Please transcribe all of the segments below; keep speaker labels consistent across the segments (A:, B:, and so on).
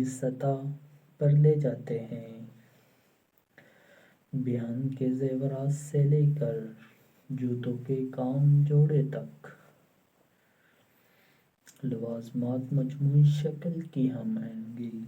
A: سطح پر لے جاتے ہیں۔ بیان کے زیورات سے لے کر جوتوں کے کام جوڑے تک، لوازمات مجموعی شکل کی ہم آہنگی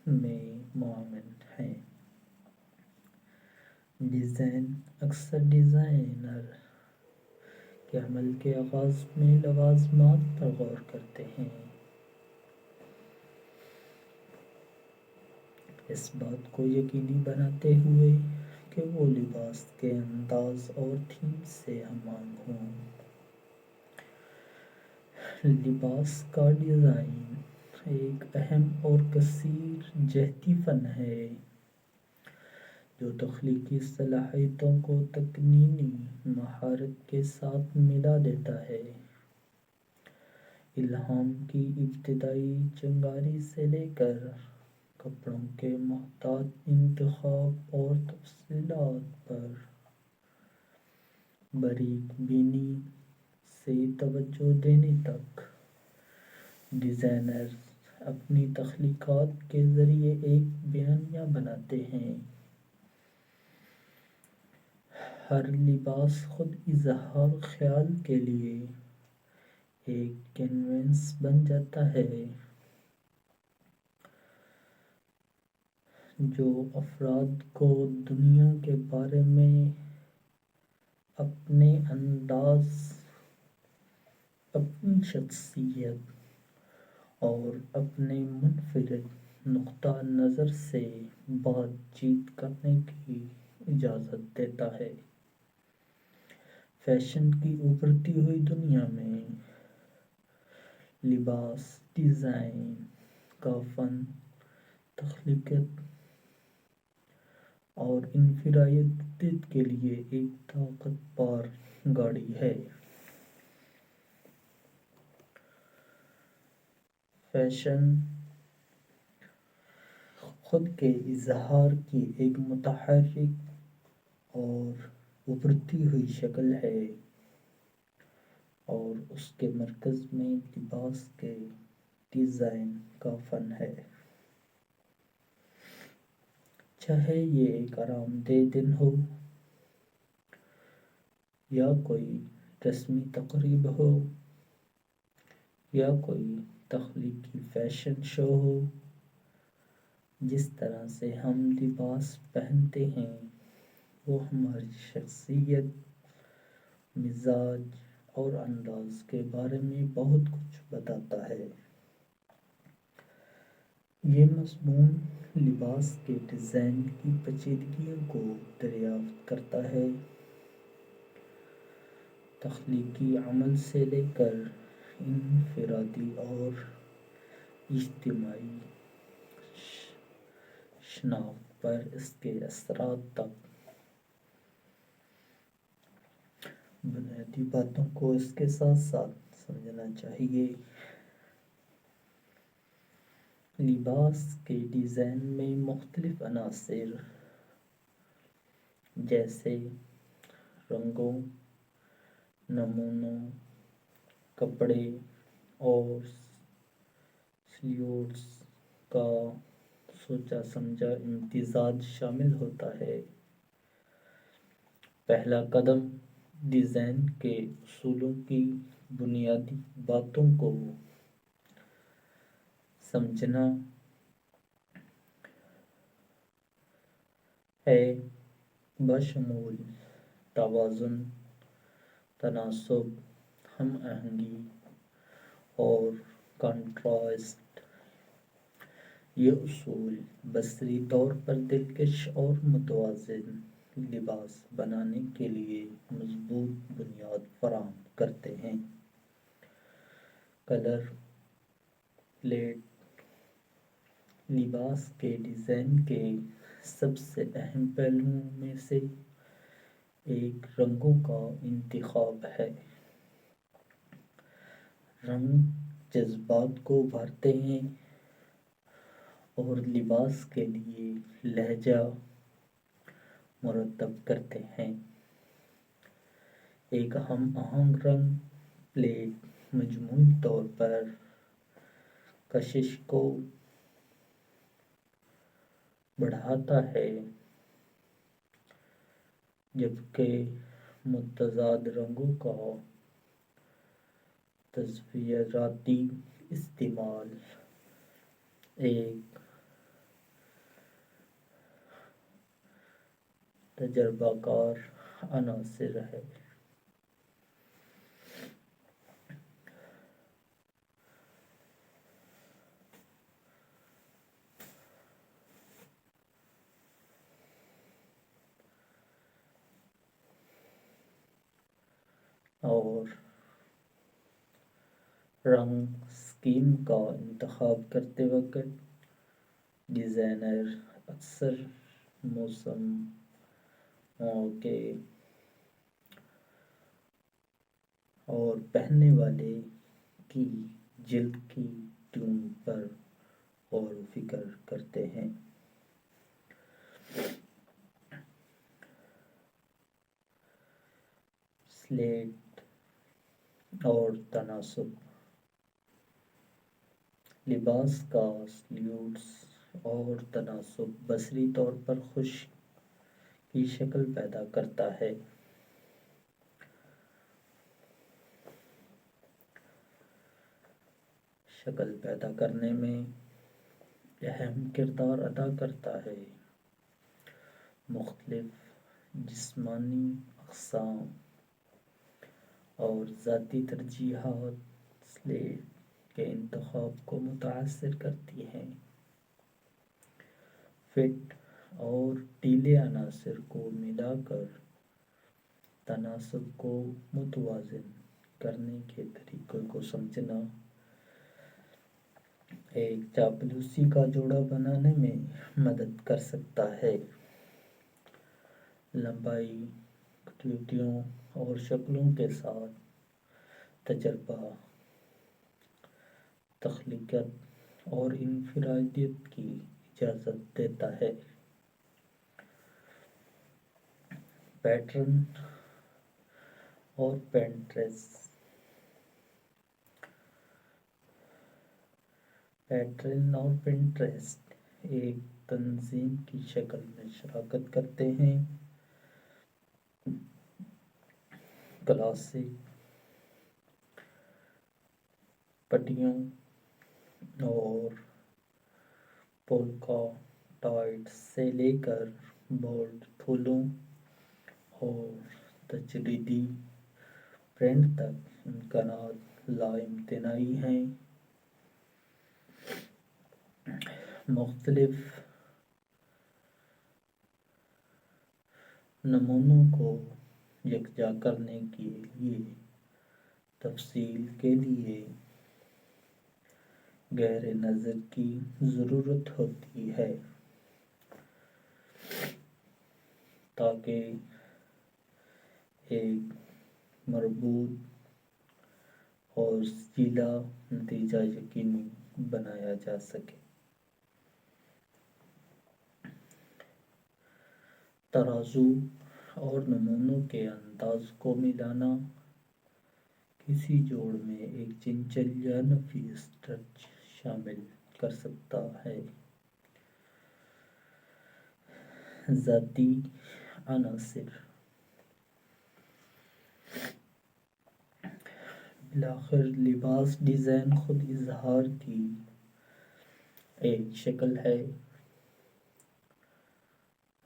A: میں معاون ہیں۔ ڈیزائن اکثر ڈیزائنر کے عمل کے آغاز میں لوازمات پر غور کرتے ہیں، اس بات کو یقینی بناتے ہوئے کہ وہ لباس کے انداز اور تھیم سے ہم آہنگ ہوں۔ لباس کا ڈیزائن ایک اہم اور کثیر جہتی فن ہے جو تخلیقی صلاحیتوں کو تکنینی مہارت کے ساتھ ملا دیتا ہے۔ الہام کی ابتدائی چنگاری سے لے کر کپڑوں کے محتاط انتخاب اور تفصیلات پر باریک بینی سے توجہ دینے تک، ڈیزائنرز اپنی تخلیقات کے ذریعے ایک بیانیہ بناتے ہیں۔ ہر لباس خود اظہار خیال کے لیے ایک کینوس بن جاتا ہے جو افراد کو دنیا کے بارے میں اپنے انداز، اپنی شخصیت اور اپنے منفرد نقطہ نظر سے بات چیت کرنے کی اجازت دیتا ہے۔ فیشن کی ابھرتی ہوئی دنیا میں لباس ڈیزائن کا فن تخلیقیت اور انفرادیت کے لیے ایک طاقت ور گاڑی ہے۔ فیشن خود کے اظہار کی ایک متحرک اور ابھرتی ہوئی شکل ہے اور اس کے مرکز میں لباس کے ڈیزائن کا فن ہے۔ چاہے یہ ایک آرام دہ دن ہو یا کوئی رسمی تقریب ہو یا کوئی تخلیقی فیشن شو ہو، جس طرح سے ہم لباس پہنتے ہیں وہ ہماری شخصیت، مزاج اور انداز کے بارے میں بہت کچھ بتاتا ہے۔ یہ مضمون لباس کے ڈیزائن کی پیچیدگیوں کو دریافت کرتا ہے، تخلیقی عمل سے لے کر انفرادی اور اجتماعی شناخت پر اس کے اثرات تک۔ بنیادی باتوں کو اس کے ساتھ ساتھ سمجھنا چاہیے۔ لباس کے ڈیزائن میں مختلف عناصر جیسے رنگوں، نمونوں، کپڑے اور سلیوٹس کا سوچا سمجھا امتزاج شامل ہوتا ہے۔ پہلا قدم ڈیزائن کے اصولوں کی بنیادی باتوں کو سمجھنا ہے، بشمول توازن، تناسب، ہم آہنگی اور کنٹراسٹ۔ یہ اصول بصری طور پر دلکش اور متوازن لباس بنانے کے لیے مضبوط بنیاد فراہم کرتے ہیں۔ کلر پیلٹ لباس کے ڈیزائن کے سب سے اہم پہلوؤں میں سے ایک رنگوں کا انتخاب ہے۔ رنگ جذبات کو ابھارتے ہیں اور لباس کے لیے لہجہ مرتب کرتے ہیں۔ ایک ہم آہنگ رنگ پیلٹ مجموعی طور پر کشش کو بڑھاتا ہے، جبکہ متضاد رنگوں کا تصویراتی استعمال ایک تجربہ کار عنصر ہے۔ اور رنگ اسکیم کا انتخاب کرتے وقت ڈیزائنر اکثر موسموں کے اور پہننے والے کی جلد کی ٹون پر غور و فکر کرتے ہیں۔ سلیٹ اور تناسب، لباس کا سلیوٹس اور تناسب بصری طور پر خوش کی شکل پیدا کرتا ہے۔ شکل پیدا کرنے میں اہم کردار ادا کرتا ہے۔ مختلف جسمانی اقسام اور ذاتی ترجیحات سلیٹ کے انتخاب کو متاثر کرتی ہیں۔ فٹ اور ڈھیلے عناصر کو ملا کر تناسب کو متوازن کرنے کے طریقوں کو سمجھنا ایک چاپلوسی کا جوڑا بنانے میں مدد کر سکتا ہے۔ لمبائی، کٹوتیوں اور شکلوں کے ساتھ تجربہ تخلیقیت اور انفرادیت کی اجازت دیتا ہے۔ پیٹرن اور پنٹریسٹ ایک تنظیم کی شکل میں شراکت کرتے ہیں۔ کلاسک پٹیوں اور پولکا ڈاٹس سے لے کر بولڈ پھولوں اور تجریدی پرنٹ تک امکانات لا امتناعی ہیں۔ مختلف نمونوں کو یکجا کرنے کے لیے تفصیل کے لیے گہرے نظر کی ضرورت ہوتی ہے تاکہ ایک مربوط اور سچیدہ نتیجہ یقینی بنایا جا سکے۔ ترازو اور نمونوں کے انداز کو ملانا کسی جوڑ میں ایک چنچل یا نفیس ٹچ شامل کر سکتا ہے۔ ذاتی عناصر، بالآخر لباس ڈیزائن خود اظہار کی ایک شکل ہے۔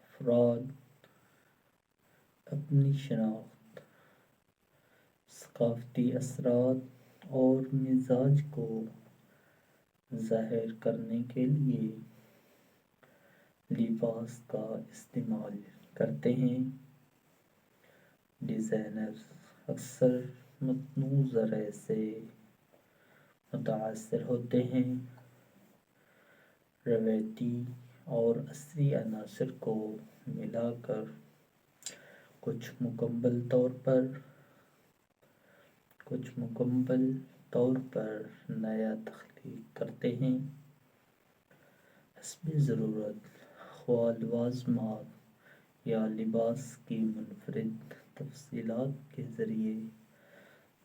A: افراد اپنی شناخت، ثقافتی اثرات اور مزاج کو ظاہر کرنے کے لیے لباس کا استعمال کرتے ہیں۔ ڈیزائنرز اکثر متنوع ذرائع سے متاثر ہوتے ہیں، روایتی اور عصری عناصر کو ملا کر کچھ مکمل طور پر نیا تخلیق کرتے ہیں۔ حسب ضرورت، خواہ لوازمات یا لباس کی منفرد تفصیلات کے ذریعے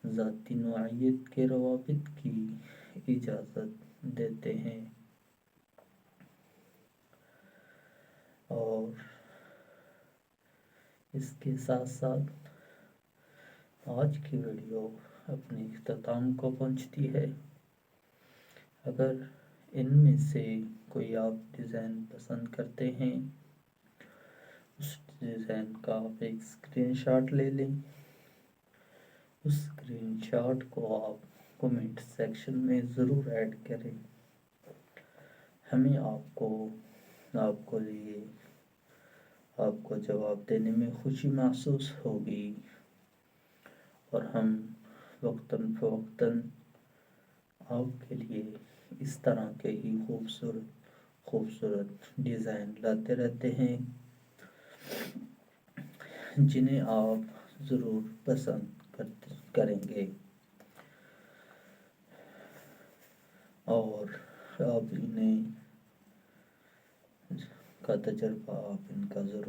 A: ذاتی نوعیت کے روابط کی اجازت دیتے ہیں۔ اس کے ساتھ ساتھ آج کی ویڈیو اپنے اختتام کو پہنچتی ہے۔ اگر ان میں سے کوئی آپ ڈیزائن پسند کرتے ہیں، اس ڈیزائن کا آپ ایک اسکرین شاٹ لے لیں۔ اس اسکرین شاٹ کو آپ کومنٹ سیکشن میں ضرور ایڈ کریں۔ ہمیں آپ کو جواب دینے میں خوشی محسوس ہوگی، اور ہم وقتاً فوقتاً آپ کے لیے اس طرح کے ہی خوبصورت ڈیزائن لاتے رہتے ہیں، جنہیں آپ ضرور پسند کریں گے، اور آپ کا تجربہ آپ ان کا ضرور